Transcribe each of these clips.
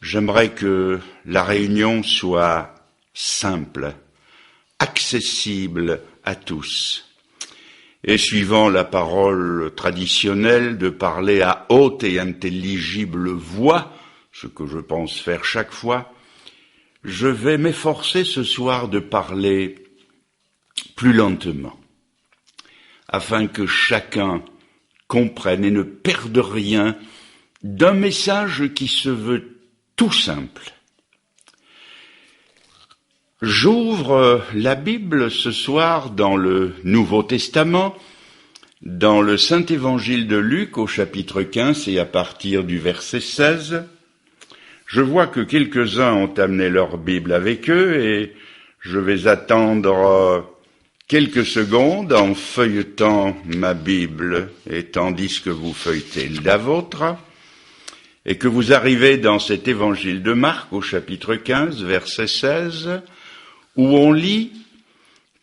J'aimerais que la réunion soit simple, accessible à tous, et suivant la parole traditionnelle de parler à haute et intelligible voix, ce que je pense faire chaque fois, je vais m'efforcer ce soir de parler plus lentement, afin que chacun comprenne et ne perde rien d'un message qui se veut tout simple. J'ouvre la Bible ce soir dans le Nouveau Testament, dans le Saint-Évangile de Luc au chapitre 15 et à partir du verset 16. Je vois que quelques-uns ont amené leur Bible avec eux et je vais attendre quelques secondes en feuilletant ma Bible et tandis que vous feuilletez la vôtre et que vous arrivez dans cet évangile de Marc au chapitre 15, verset 16, où on lit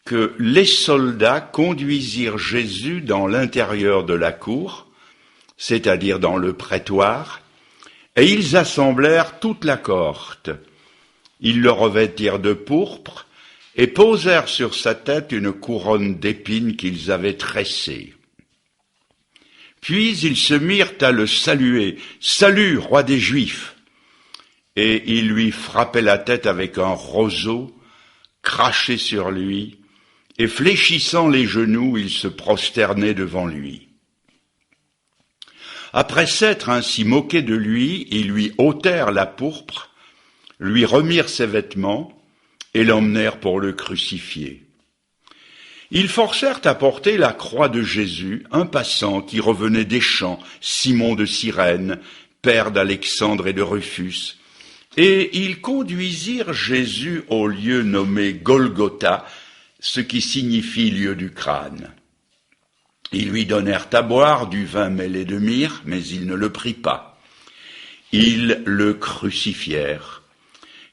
que les soldats conduisirent Jésus dans l'intérieur de la cour, c'est-à-dire dans le prétoire, et ils assemblèrent toute la cohorte. Ils le revêtirent de pourpre et posèrent sur sa tête une couronne d'épines qu'ils avaient tressée. Puis ils se mirent à le saluer. « Salut, roi des Juifs !» Et ils lui frappaient la tête avec un roseau, crachaient sur lui, et fléchissant les genoux, ils se prosternaient devant lui. Après s'être ainsi moqués de lui, ils lui ôtèrent la pourpre, lui remirent ses vêtements et l'emmenèrent pour le crucifier. Ils forcèrent à porter la croix de Jésus un passant qui revenait des champs, Simon de Cyrène, père d'Alexandre et de Rufus, et ils conduisirent Jésus au lieu nommé Golgotha, ce qui signifie lieu du crâne. Ils lui donnèrent à boire du vin mêlé de myrrhe, mais il ne le prit pas. Ils le crucifièrent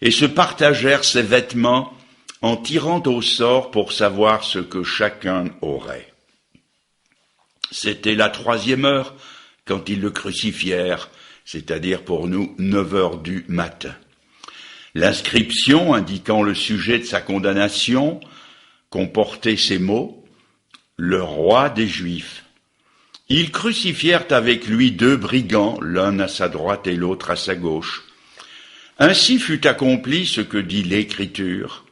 et se partagèrent ses vêtements en tirant au sort pour savoir ce que chacun aurait. C'était la 3e heure quand ils le crucifièrent, c'est-à-dire pour nous 9 heures du matin. L'inscription indiquant le sujet de sa condamnation comportait ces mots: « Le roi des Juifs ». Ils crucifièrent avec lui 2 brigands, l'un à sa droite et l'autre à sa gauche. Ainsi fut accompli ce que dit l'Écriture: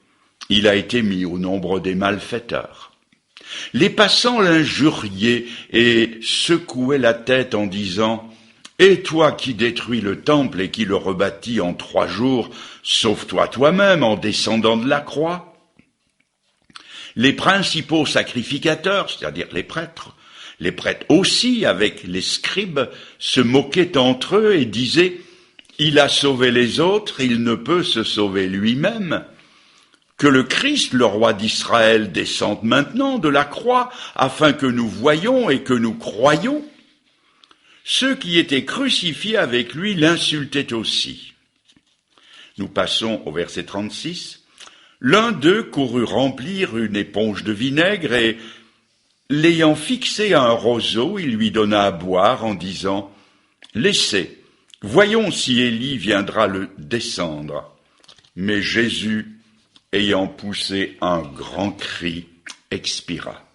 il a été mis au nombre des malfaiteurs. Les passants l'injuriaient et secouaient la tête en disant: « Et toi qui détruis le temple et qui le rebâtis en 3 jours, sauve-toi toi-même en descendant de la croix. » Les principaux sacrificateurs, c'est-à-dire les prêtres aussi avec les scribes, se moquaient entre eux et disaient: « Il a sauvé les autres, il ne peut se sauver lui-même. Que le Christ, le roi d'Israël, descende maintenant de la croix, afin que nous voyions et que nous croyions. » Ceux qui étaient crucifiés avec lui l'insultaient aussi. Nous passons au verset 36. L'un d'eux courut remplir une éponge de vinaigre et, l'ayant fixé à un roseau, il lui donna à boire en disant: « Laissez, voyons si Élie viendra le descendre. » Mais Jésus, ayant poussé un grand cri, expira.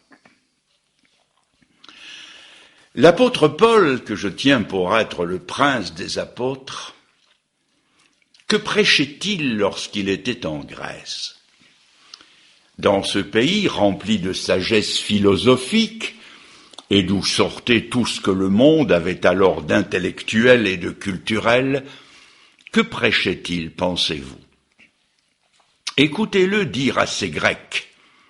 L'apôtre Paul, que je tiens pour être le prince des apôtres, que prêchait-il lorsqu'il était en Grèce? Dans ce pays rempli de sagesse philosophique, et d'où sortait tout ce que le monde avait alors d'intellectuel et de culturel, que prêchait-il, pensez-vous? Écoutez-le dire à ces Grecs: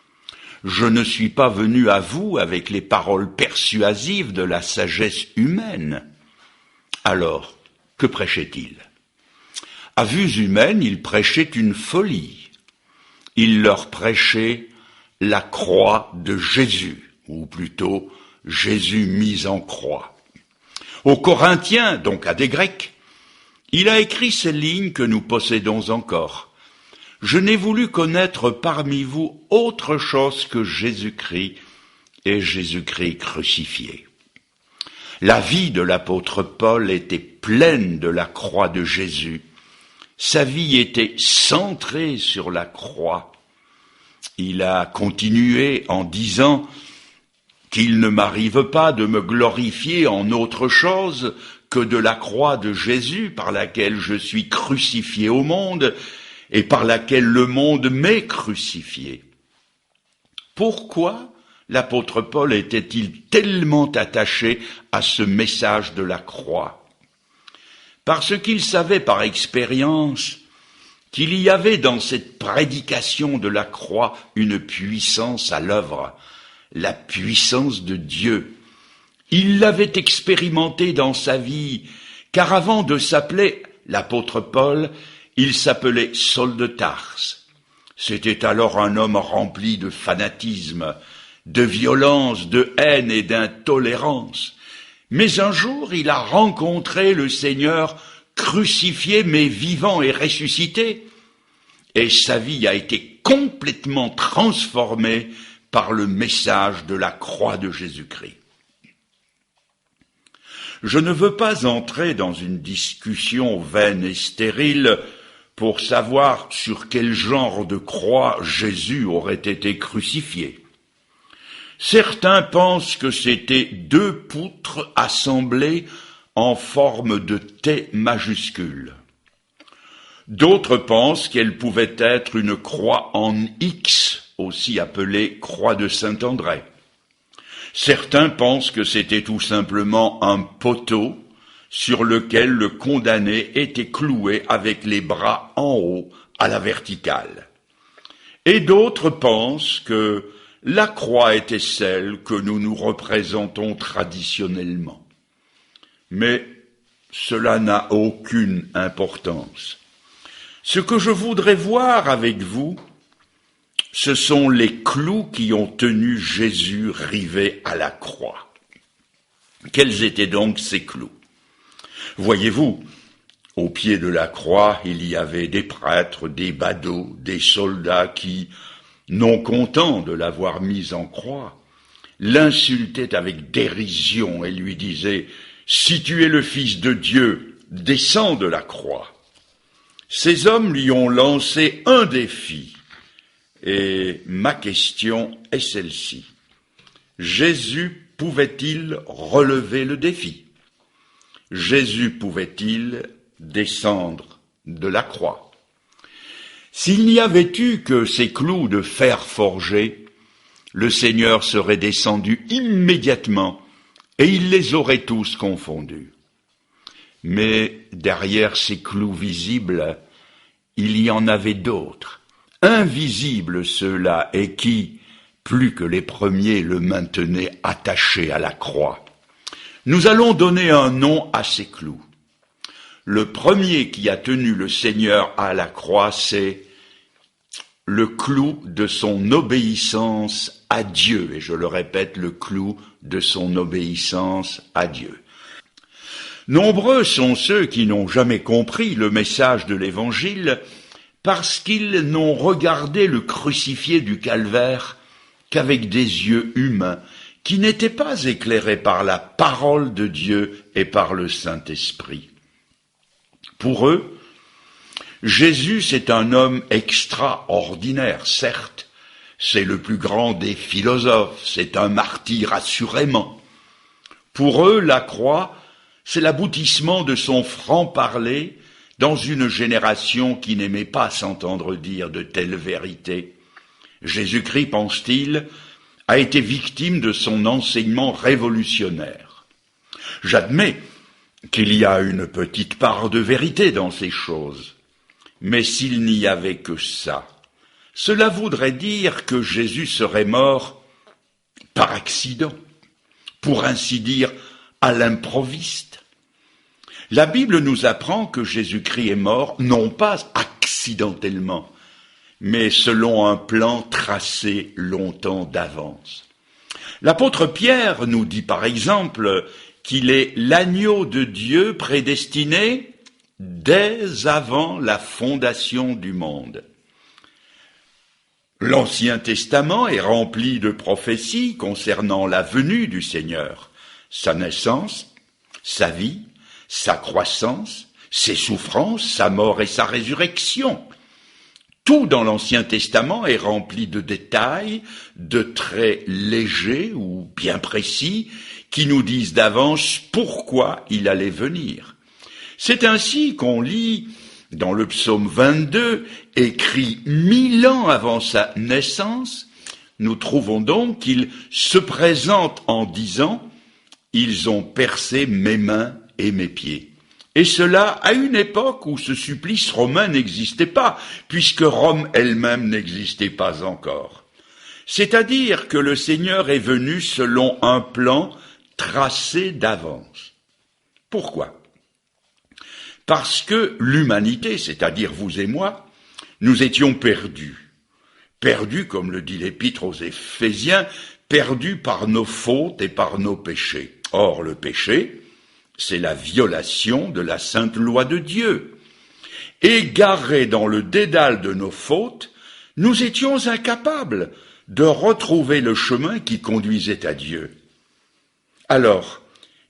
« Je ne suis pas venu à vous avec les paroles persuasives de la sagesse humaine. » Alors, que prêchait-il? À vues humaines, il prêchait une folie. Il leur prêchait la croix de Jésus, ou plutôt Jésus mis en croix. Aux Corinthiens, donc à des Grecs, il a écrit ces lignes que nous possédons encore. « Je n'ai voulu connaître parmi vous autre chose que Jésus-Christ et Jésus-Christ crucifié. » La vie de l'apôtre Paul était pleine de la croix de Jésus Sa vie était centrée sur la croix. Il a continué en disant qu'il ne m'arrive pas de me glorifier en autre chose que de la croix de Jésus par laquelle je suis crucifié au monde et par laquelle le monde m'est crucifié. Pourquoi l'apôtre Paul était-il tellement attaché à ce message de la croix? Parce qu'il savait par expérience qu'il y avait dans cette prédication de la croix une puissance à l'œuvre, la puissance de Dieu. Il l'avait expérimenté dans sa vie, car avant de s'appeler l'apôtre Paul, il s'appelait Saul de Tarse. C'était alors un homme rempli de fanatisme, de violence, de haine et d'intolérance. Mais un jour, il a rencontré le Seigneur crucifié mais vivant et ressuscité, et sa vie a été complètement transformée par le message de la croix de Jésus-Christ. Je ne veux pas entrer dans une discussion vaine et stérile pour savoir sur quel genre de croix Jésus aurait été crucifié. Certains pensent que c'était 2 poutres assemblées en forme de T majuscule. D'autres pensent qu'elle pouvait être une croix en X, aussi appelée croix de Saint-André. Certains pensent que c'était tout simplement un poteau sur lequel le condamné était cloué avec les bras en haut à la verticale. Et d'autres pensent que la croix était celle que nous nous représentons traditionnellement. Mais cela n'a aucune importance. Ce que je voudrais voir avec vous, ce sont les clous qui ont tenu Jésus rivé à la croix. Quels étaient donc ces clous? Voyez-vous, au pied de la croix, il y avait des prêtres, des badauds, des soldats qui, non contents de l'avoir mis en croix, l'insultaient avec dérision et lui disaient « Si tu es le Fils de Dieu, descends de la croix ». Ces hommes lui ont lancé un défi, et ma question est celle-ci. Jésus pouvait-il relever le défi? Jésus pouvait-il descendre de la croix? S'il n'y avait eu que ces clous de fer forgé, le Seigneur serait descendu immédiatement et il les aurait tous confondus. Mais derrière ces clous visibles, il y en avait d'autres, invisibles ceux-là, et qui, plus que les premiers, le maintenaient attaché à la croix. Nous allons donner un nom à ces clous. Le premier qui a tenu le Seigneur à la croix, c'est le clou de son obéissance à Dieu. Et je le répète, le clou de son obéissance à Dieu. Nombreux sont ceux qui n'ont jamais compris le message de l'Évangile parce qu'ils n'ont regardé le crucifié du calvaire qu'avec des yeux humains qui n'étaient pas éclairés par la parole de Dieu et par le Saint-Esprit. Pour eux, Jésus, c'est un homme extraordinaire, certes, c'est le plus grand des philosophes, c'est un martyr assurément. Pour eux, la croix, c'est l'aboutissement de son franc-parler dans une génération qui n'aimait pas s'entendre dire de telles vérités. Jésus-Christ, pense-t-il, a été victime de son enseignement révolutionnaire. J'admets qu'il y a une petite part de vérité dans ces choses, mais s'il n'y avait que ça, cela voudrait dire que Jésus serait mort par accident, pour ainsi dire à l'improviste. La Bible nous apprend que Jésus-Christ est mort non pas accidentellement, mais selon un plan tracé longtemps d'avance. L'apôtre Pierre nous dit par exemple qu'il est l'agneau de Dieu prédestiné dès avant la fondation du monde. L'Ancien Testament est rempli de prophéties concernant la venue du Seigneur, sa naissance, sa vie, sa croissance, ses souffrances, sa mort et sa résurrection. Tout dans l'Ancien Testament est rempli de détails, de traits légers ou bien précis, qui nous disent d'avance pourquoi il allait venir. C'est ainsi qu'on lit dans le psaume 22, écrit 1000 ans avant sa naissance, nous trouvons donc qu'il se présente en disant « Ils ont percé mes mains et mes pieds ». Et cela à une époque où ce supplice romain n'existait pas, puisque Rome elle-même n'existait pas encore. C'est-à-dire que le Seigneur est venu selon un plan tracé d'avance. Pourquoi ? Parce que l'humanité, c'est-à-dire vous et moi, nous étions perdus. Perdus, comme le dit l'Épître aux Éphésiens, perdus par nos fautes et par nos péchés. Or, le péché, c'est la violation de la sainte loi de Dieu. Égarés dans le dédale de nos fautes, nous étions incapables de retrouver le chemin qui conduisait à Dieu. Alors,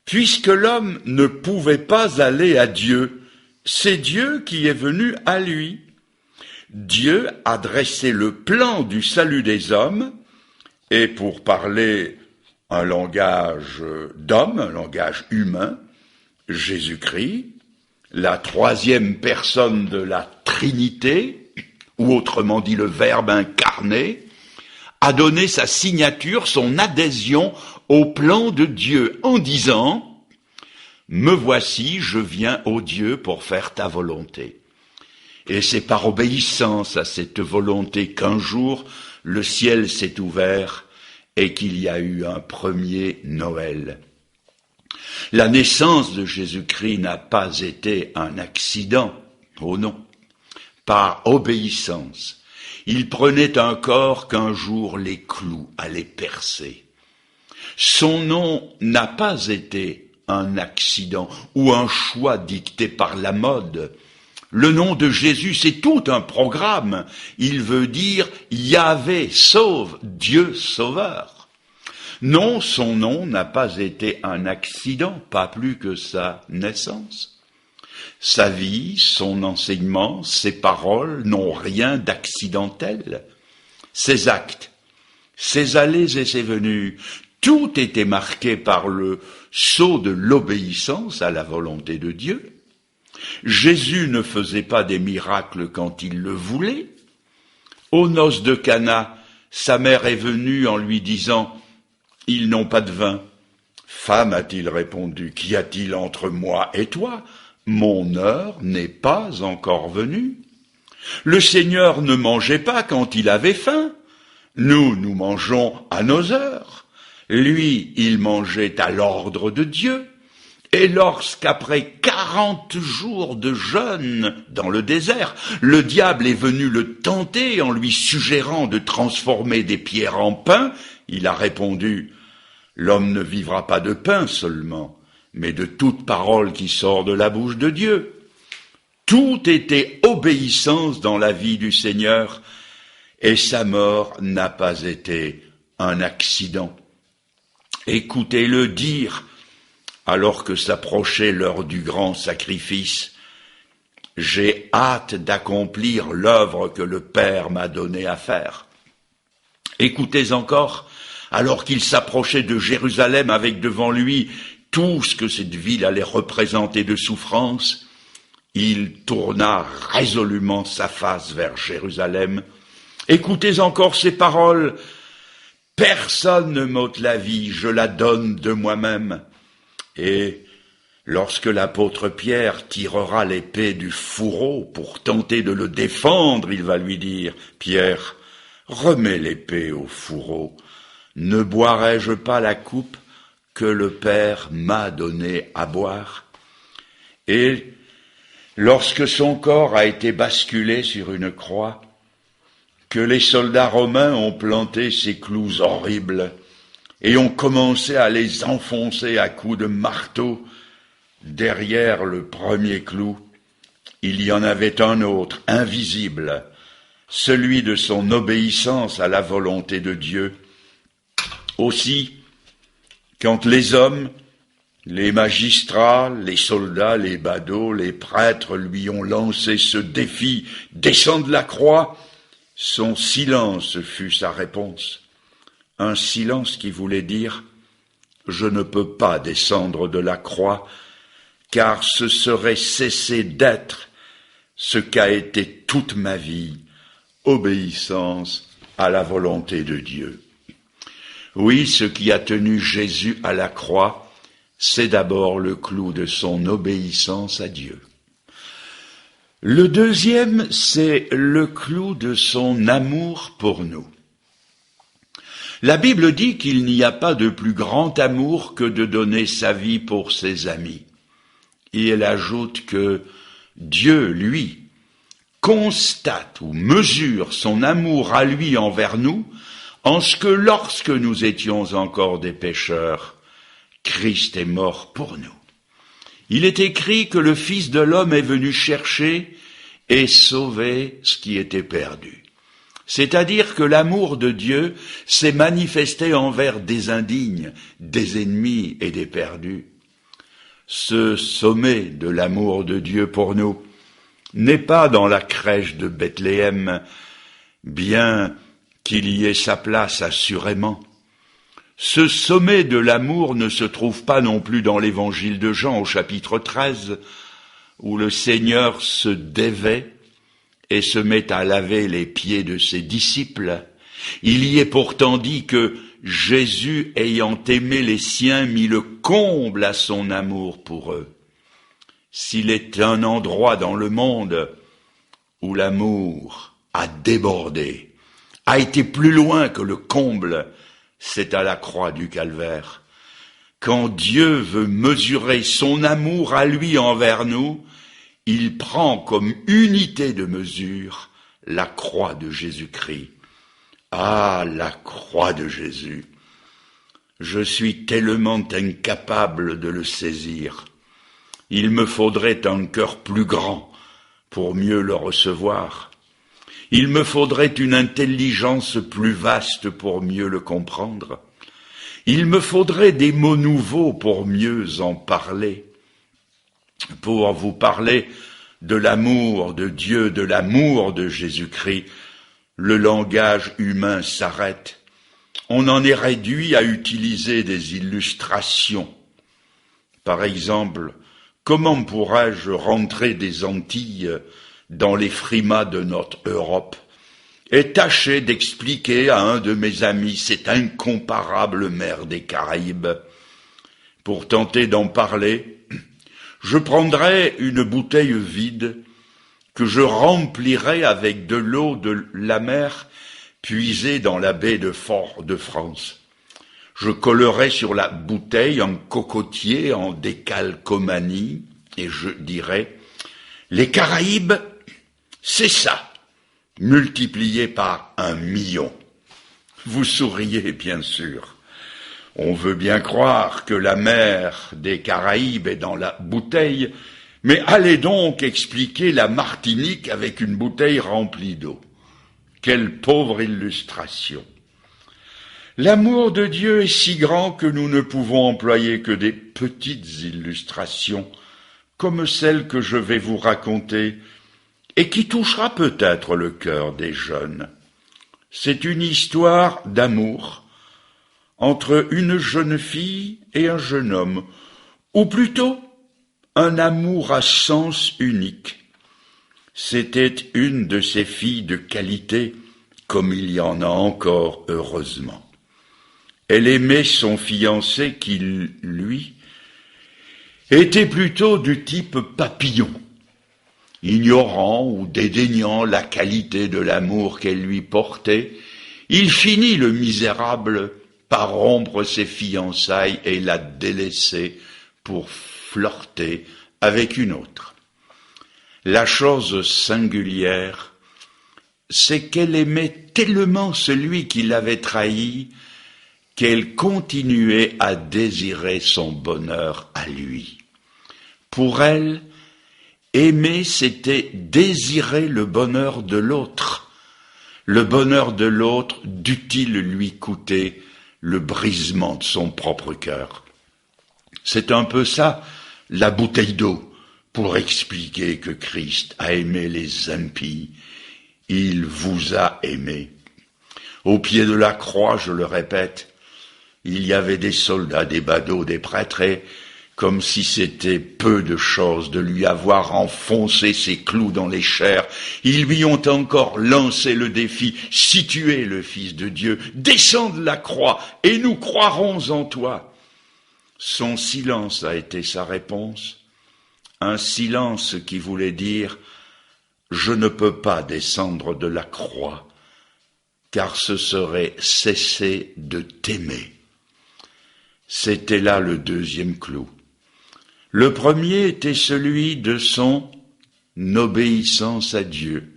puisque l'homme ne pouvait pas aller à Dieu, c'est Dieu qui est venu à lui. Dieu a dressé le plan du salut des hommes, et pour parler un langage d'homme, un langage humain, Jésus-Christ, la troisième personne de la Trinité, ou autrement dit le Verbe incarné, a donné sa signature, son adhésion au plan de Dieu en disant « Me voici, je viens, ô Dieu, pour faire ta volonté ». Et c'est par obéissance à cette volonté qu'un jour le ciel s'est ouvert et qu'il y a eu un premier Noël. La naissance de Jésus-Christ n'a pas été un accident, oh non, par obéissance. Il prenait un corps qu'un jour les clous allaient percer. Son nom n'a pas été un accident ou un choix dicté par la mode. Le nom de Jésus, c'est tout un programme. Il veut dire Yahvé sauve, Dieu sauveur. Non, son nom n'a pas été un accident, pas plus que sa naissance. Sa vie, son enseignement, ses paroles n'ont rien d'accidentel. Ses actes, ses allées et ses venues, tout était marqué par le sceau de l'obéissance à la volonté de Dieu. Jésus ne faisait pas des miracles quand il le voulait. Aux noces de Cana, sa mère est venue en lui disant « Ils n'ont pas de vin ». « Femme, a-t-il répondu, qu'y a-t-il entre moi et toi ? Mon heure n'est pas encore venue. » Le Seigneur ne mangeait pas quand il avait faim. Nous mangeons à nos heures. Lui, il mangeait à l'ordre de Dieu. Et lorsqu'après 40 jours de jeûne dans le désert, le diable est venu le tenter en lui suggérant de transformer des pierres en pain, il a répondu « L'homme ne vivra pas de pain seulement, mais de toute parole qui sort de la bouche de Dieu. » Tout était obéissance dans la vie du Seigneur, et sa mort n'a pas été un accident. Écoutez-le dire, alors que s'approchait l'heure du grand sacrifice, « J'ai hâte d'accomplir l'œuvre que le Père m'a donné à faire. » Écoutez encore, alors qu'il s'approchait de Jérusalem avec devant lui tout ce que cette ville allait représenter de souffrance, il tourna résolument sa face vers Jérusalem. Écoutez encore ces paroles, « Personne ne m'ôte la vie, je la donne de moi-même. » Et lorsque l'apôtre Pierre tirera l'épée du fourreau pour tenter de le défendre, il va lui dire, « Pierre, remets l'épée au fourreau. Ne boirai-je pas la coupe que le Père m'a donnée à boire ?» Et lorsque son corps a été basculé sur une croix, que les soldats romains ont planté ces clous horribles et ont commencé à les enfoncer à coups de marteau, derrière le premier clou, il y en avait un autre, invisible, celui de son obéissance à la volonté de Dieu. Aussi, quand les hommes Les magistrats, les soldats, les badauds, les prêtres lui ont lancé ce défi « Descends de la croix !» Son silence fut sa réponse. Un silence qui voulait dire « Je ne peux pas descendre de la croix, car ce serait cesser d'être ce qu'a été toute ma vie, obéissance à la volonté de Dieu. » Oui, ce qui a tenu Jésus à la croix, c'est d'abord le clou de son obéissance à Dieu. Le deuxième, c'est le clou de son amour pour nous. La Bible dit qu'il n'y a pas de plus grand amour que de donner sa vie pour ses amis. Et elle ajoute que Dieu, lui, constate ou mesure son amour à lui envers nous en ce que lorsque nous étions encore des pécheurs, Christ est mort pour nous. Il est écrit que le Fils de l'homme est venu chercher et sauver ce qui était perdu. C'est-à-dire que l'amour de Dieu s'est manifesté envers des indignes, des ennemis et des perdus. Ce sommet de l'amour de Dieu pour nous n'est pas dans la crèche de Bethléem, bien qu'il y ait sa place assurément. Ce sommet de l'amour ne se trouve pas non plus dans l'évangile de Jean au chapitre 13, où le Seigneur se dévait et se met à laver les pieds de ses disciples. Il y est pourtant dit que Jésus, ayant aimé les siens, mit le comble à son amour pour eux. S'il est un endroit dans le monde où l'amour a débordé, a été plus loin que le comble, c'est à la croix du Calvaire. Quand Dieu veut mesurer son amour à lui envers nous, il prend comme unité de mesure la croix de Jésus-Christ. Ah, la croix de Jésus! Je suis tellement incapable de le saisir. Il me faudrait un cœur plus grand pour mieux le recevoir. Il me faudrait une intelligence plus vaste pour mieux le comprendre. Il me faudrait des mots nouveaux pour mieux en parler. Pour vous parler de l'amour de Dieu, de l'amour de Jésus-Christ, le langage humain s'arrête. On en est réduit à utiliser des illustrations. Par exemple, comment pourrais-je rentrer des Antilles dans les frimas de notre Europe et tâcher d'expliquer à un de mes amis cette incomparable mer des Caraïbes. Pour tenter d'en parler, je prendrai une bouteille vide que je remplirai avec de l'eau de la mer puisée dans la baie de Fort-de-France. Je collerai sur la bouteille un cocotier en décalcomanie et je dirai « Les Caraïbes, c'est ça, multiplié par 1 million. » Vous souriez, bien sûr. On veut bien croire que la mer des Caraïbes est dans la bouteille, mais allez donc expliquer la Martinique avec une bouteille remplie d'eau. Quelle pauvre illustration! L'amour de Dieu est si grand que nous ne pouvons employer que des petites illustrations, comme celle que je vais vous raconter, et qui touchera peut-être le cœur des jeunes. C'est une histoire d'amour entre une jeune fille et un jeune homme, ou plutôt un amour à sens unique. C'était une de ces filles de qualité, comme il y en a encore, heureusement. Elle aimait son fiancé qui, lui, était plutôt du type papillon, ignorant ou dédaignant la qualité de l'amour qu'elle lui portait. Il finit, le misérable, par rompre ses fiançailles et la délaisser pour flirter avec une autre. La chose singulière, c'est qu'elle aimait tellement celui qui l'avait trahie qu'elle continuait à désirer son bonheur à lui. Pour elle, aimer, c'était désirer le bonheur de l'autre. Le bonheur de l'autre dût-il lui coûter le brisement de son propre cœur. C'est un peu ça, la bouteille d'eau, pour expliquer que Christ a aimé les impies. Il vous a aimé. Au pied de la croix, je le répète, il y avait des soldats, des badauds, des prêtres, et comme si c'était peu de choses de lui avoir enfoncé ses clous dans les chairs, ils lui ont encore lancé le défi, si tu es le Fils de Dieu, descends de la croix et nous croirons en toi. Son silence a été sa réponse, un silence qui voulait dire « Je ne peux pas descendre de la croix, car ce serait cesser de t'aimer ». C'était là le deuxième clou. Le premier était celui de son obéissance à Dieu.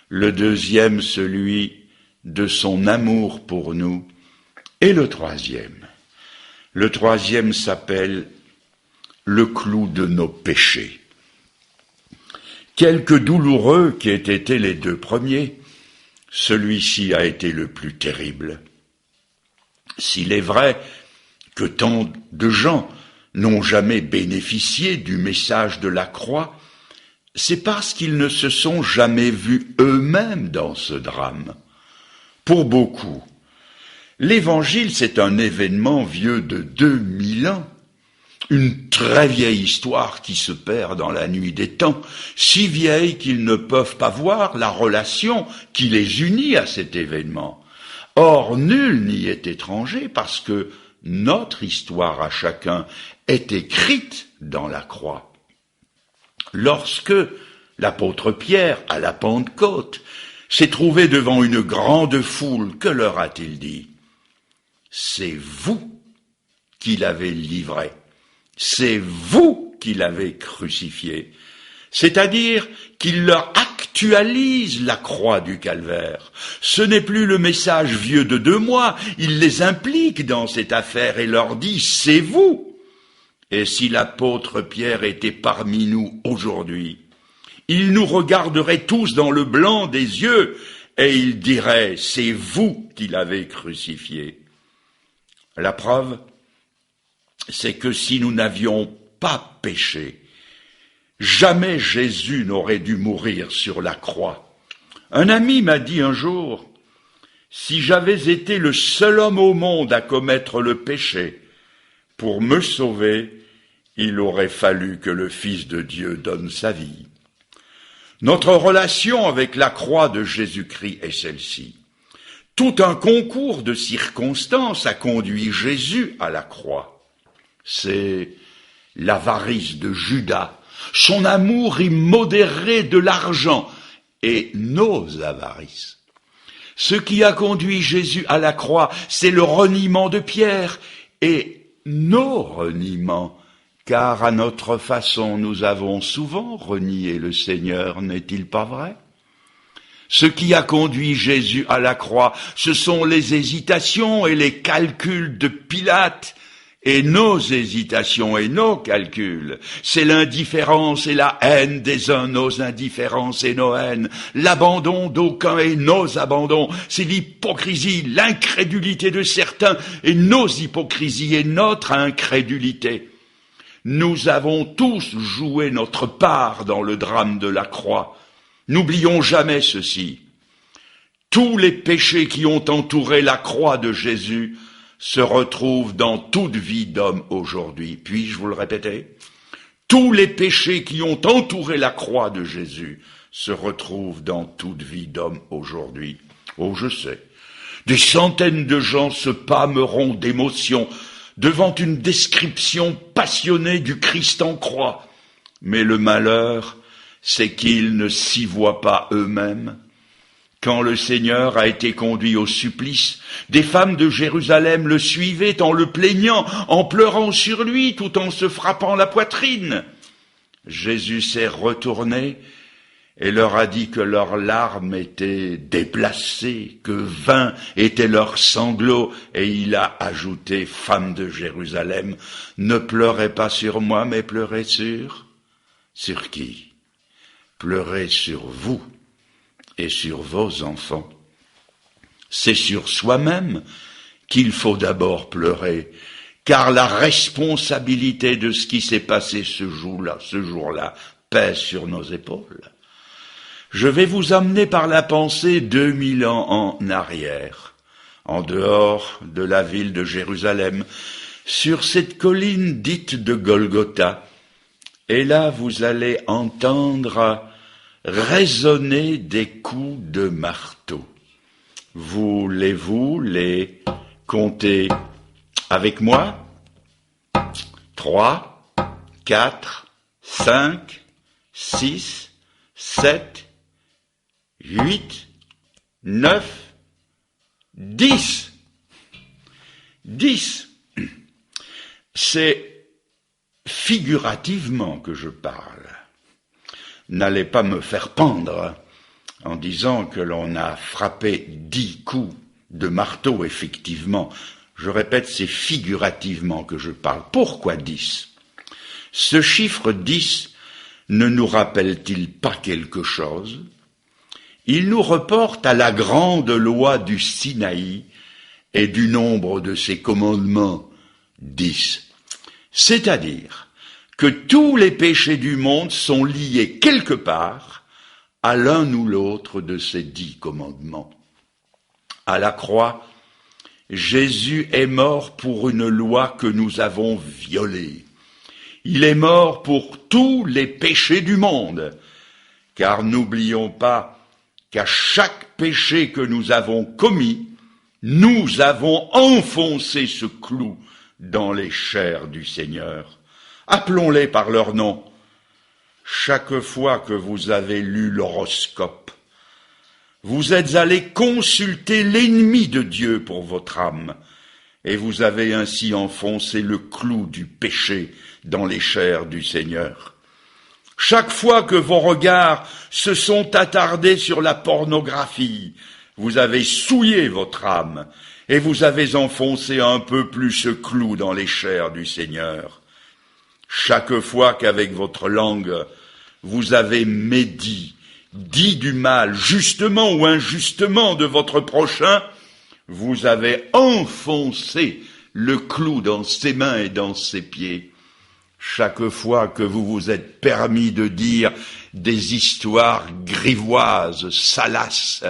Le deuxième, celui de son amour pour nous. Et le troisième s'appelle le clou de nos péchés. Quelque douloureux qu'aient été les deux premiers, celui-ci a été le plus terrible. S'il est vrai que tant de gens n'ont jamais bénéficié du message de la croix, c'est parce qu'ils ne se sont jamais vus eux-mêmes dans ce drame. Pour beaucoup, l'Évangile, c'est un événement vieux de 2000 ans, une très vieille histoire qui se perd dans la nuit des temps, si vieille qu'ils ne peuvent pas voir la relation qui les unit à cet événement. Or, nul n'y est étranger parce que notre histoire à chacun est écrite dans la croix. Lorsque l'apôtre Pierre, à la Pentecôte, s'est trouvé devant une grande foule, que leur a-t-il dit? C'est vous qui l'avez livré, c'est vous qui l'avez crucifié. C'est-à-dire qu'il leur actualise la croix du calvaire. Ce n'est plus le message vieux de 2 mois, il les implique dans cette affaire et leur dit « c'est vous ». Et si l'apôtre Pierre était parmi nous aujourd'hui, il nous regarderait tous dans le blanc des yeux et il dirait « c'est vous qui l'avez crucifié ». La preuve, c'est que si nous n'avions pas péché, jamais Jésus n'aurait dû mourir sur la croix. Un ami m'a dit un jour, « Si j'avais été le seul homme au monde à commettre le péché, pour me sauver, il aurait fallu que le Fils de Dieu donne sa vie. » Notre relation avec la croix de Jésus-Christ est celle-ci. Tout un concours de circonstances a conduit Jésus à la croix. C'est l'avarice de Judas, son amour immodéré de l'argent et nos avarices. Ce qui a conduit Jésus à la croix, c'est le reniement de Pierre et nos reniements, car à notre façon nous avons souvent renié le Seigneur, n'est-il pas vrai? Ce qui a conduit Jésus à la croix, ce sont les hésitations et les calculs de Pilate, et nos hésitations et nos calculs. C'est l'indifférence et la haine des uns, nos indifférences et nos haines, l'abandon d'aucuns et nos abandons. C'est l'hypocrisie, l'incrédulité de certains et nos hypocrisies et notre incrédulité. Nous avons tous joué notre part dans le drame de la croix. N'oublions jamais ceci. Tous les péchés qui ont entouré la croix de Jésus se retrouvent dans toute vie d'homme aujourd'hui. Puis-je vous le répéter? Tous les péchés qui ont entouré la croix de Jésus se retrouvent dans toute vie d'homme aujourd'hui. Oh, je sais, des centaines de gens se pâmeront d'émotion devant une description passionnée du Christ en croix. Mais le malheur, c'est qu'ils ne s'y voient pas eux-mêmes. Quand le Seigneur a été conduit au supplice, des femmes de Jérusalem le suivaient en le plaignant, en pleurant sur lui, tout en se frappant la poitrine. Jésus s'est retourné et leur a dit que leurs larmes étaient déplacées, que vains étaient leurs sanglots, et il a ajouté, « Femmes de Jérusalem, ne pleurez pas sur moi, mais pleurez sur qui? Pleurez sur vous et sur vos enfants. C'est sur soi-même qu'il faut d'abord pleurer, car la responsabilité de ce qui s'est passé ce jour-là, pèse sur nos épaules. Je vais vous amener par la pensée 2000 ans en arrière, en dehors de la ville de Jérusalem, sur cette colline dite de Golgotha, et là vous allez entendre résonner des coups de marteau. Voulez-vous les compter avec moi? 3, 4, 5, 6, 7, 8, 9, 10. 10. C'est figurativement que je parle. N'allez pas me faire pendre en disant que l'on a frappé 10 coups de marteau, effectivement. Je répète, c'est figurativement que je parle. Pourquoi 10? Ce chiffre 10 ne nous rappelle-t-il pas quelque chose? Il nous reporte à la grande loi du Sinaï et du nombre de ses commandements, 10. C'est-à-dire que tous les péchés du monde sont liés quelque part à l'un ou l'autre de ces 10 commandements. À la croix, Jésus est mort pour une loi que nous avons violée. Il est mort pour tous les péchés du monde, car n'oublions pas qu'à chaque péché que nous avons commis, nous avons enfoncé ce clou dans les chairs du Seigneur. Appelons-les par leur nom. Chaque fois que vous avez lu l'horoscope, vous êtes allé consulter l'ennemi de Dieu pour votre âme, et vous avez ainsi enfoncé le clou du péché dans les chairs du Seigneur. Chaque fois que vos regards se sont attardés sur la pornographie, vous avez souillé votre âme, et vous avez enfoncé un peu plus ce clou dans les chairs du Seigneur. Chaque fois qu'avec votre langue, vous avez médit, dit du mal, justement ou injustement, de votre prochain, vous avez enfoncé le clou dans ses mains et dans ses pieds. Chaque fois que vous vous êtes permis de dire des histoires grivoises, salaces,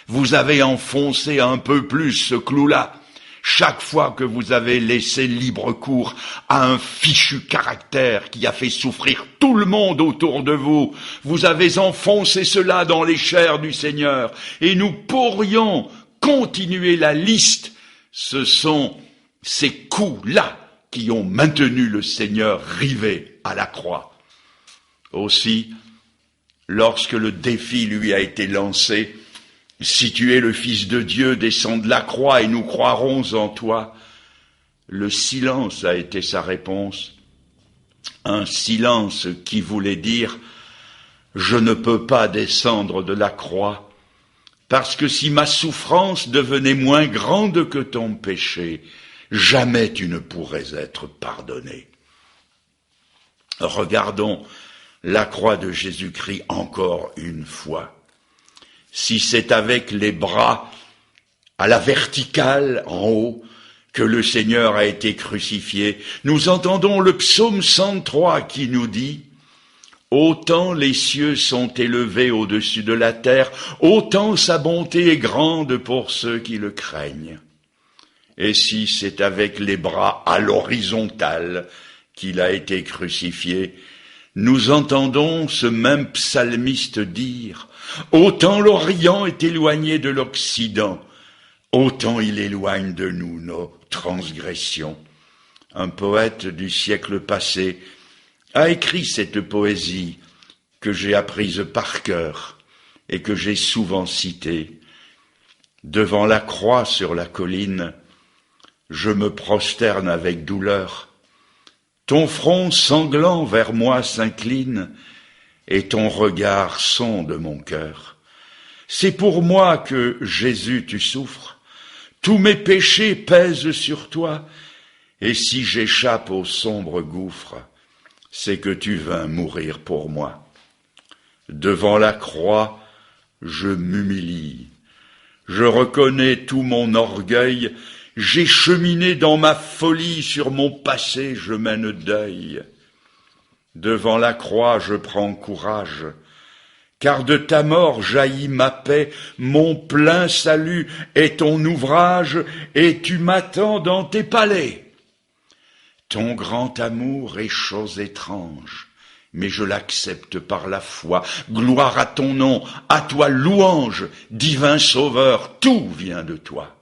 vous avez enfoncé un peu plus ce clou-là. Chaque fois que vous avez laissé libre cours à un fichu caractère qui a fait souffrir tout le monde autour de vous, vous avez enfoncé cela dans les chairs du Seigneur. Et nous pourrions continuer la liste. Ce sont ces coups-là qui ont maintenu le Seigneur rivé à la croix. Aussi, lorsque le défi lui a été lancé, « Si tu es le Fils de Dieu, descends de la croix et nous croirons en toi », le silence a été sa réponse. Un silence qui voulait dire « Je ne peux pas descendre de la croix, parce que si ma souffrance devenait moins grande que ton péché, jamais tu ne pourrais être pardonné. » Regardons la croix de Jésus-Christ encore une fois. Si c'est avec les bras à la verticale en haut que le Seigneur a été crucifié, nous entendons le psaume 103 qui nous dit « Autant les cieux sont élevés au-dessus de la terre, autant sa bonté est grande pour ceux qui le craignent. » Et si c'est avec les bras à l'horizontale qu'il a été crucifié, nous entendons ce même psalmiste dire « Autant l'Orient est éloigné de l'Occident, autant il éloigne de nous nos transgressions. » Un poète du siècle passé a écrit cette poésie que j'ai apprise par cœur et que j'ai souvent citée. Devant la croix sur la colline, je me prosterne avec douleur. Ton front sanglant vers moi s'incline, et ton regard sonde mon cœur. C'est pour moi que, Jésus, tu souffres. Tous mes péchés pèsent sur toi, et si j'échappe au sombre gouffre, c'est que tu vins mourir pour moi. Devant la croix, je m'humilie. Je reconnais tout mon orgueil, J'ai cheminé dans ma folie, sur mon passé je mène deuil. Devant la croix je prends courage, car de ta mort jaillit ma paix, mon plein salut est ton ouvrage, et tu m'attends dans tes palais. Ton grand amour est chose étrange, mais je l'accepte par la foi. Gloire à ton nom, à toi louange, divin sauveur, tout vient de toi.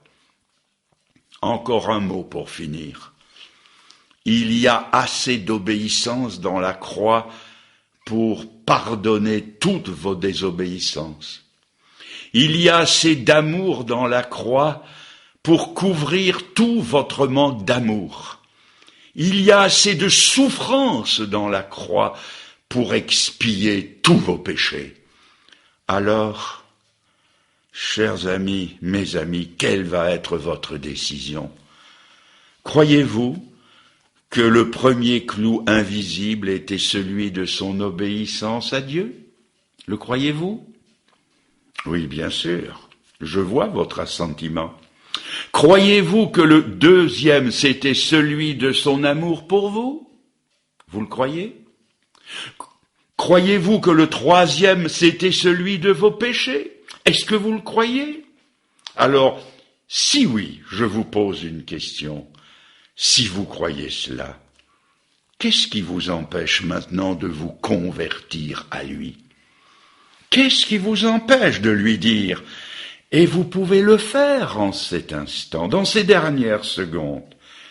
Encore un mot pour finir. Il y a assez d'obéissance dans la croix pour pardonner toutes vos désobéissances. Il y a assez d'amour dans la croix pour couvrir tout votre manque d'amour. Il y a assez de souffrance dans la croix pour expier tous vos péchés. Alors, chers amis, mes amis, quelle va être votre décision? Croyez-vous que le premier clou invisible était celui de son obéissance à Dieu? Le croyez-vous? Oui, bien sûr, je vois votre assentiment. Croyez-vous que le deuxième, c'était celui de son amour pour vous? Vous le croyez? Croyez-vous que le troisième, c'était celui de vos péchés? Est-ce que vous le croyez? Alors, si oui, je vous pose une question. Si vous croyez cela, qu'est-ce qui vous empêche maintenant de vous convertir à lui? Qu'est-ce qui vous empêche de lui dire? Et vous pouvez le faire en cet instant, dans ces dernières secondes.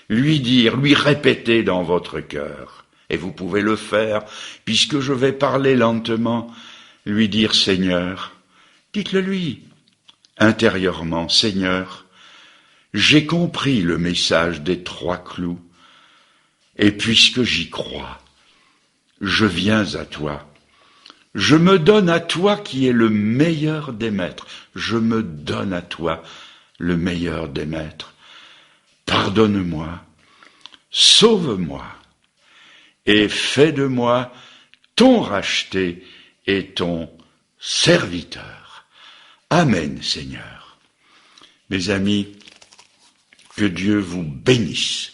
Lui dire, lui répéter dans votre cœur. Et vous pouvez le faire, puisque je vais parler lentement, lui dire, Seigneur, dites-le lui, intérieurement, Seigneur, j'ai compris le message des 3 clous, et puisque j'y crois, je viens à toi. Je me donne à toi qui es le meilleur des maîtres. Je me donne à toi, le meilleur des maîtres. Pardonne-moi, sauve-moi, et fais de moi ton racheté et ton serviteur. Amen, Seigneur. Mes amis, que Dieu vous bénisse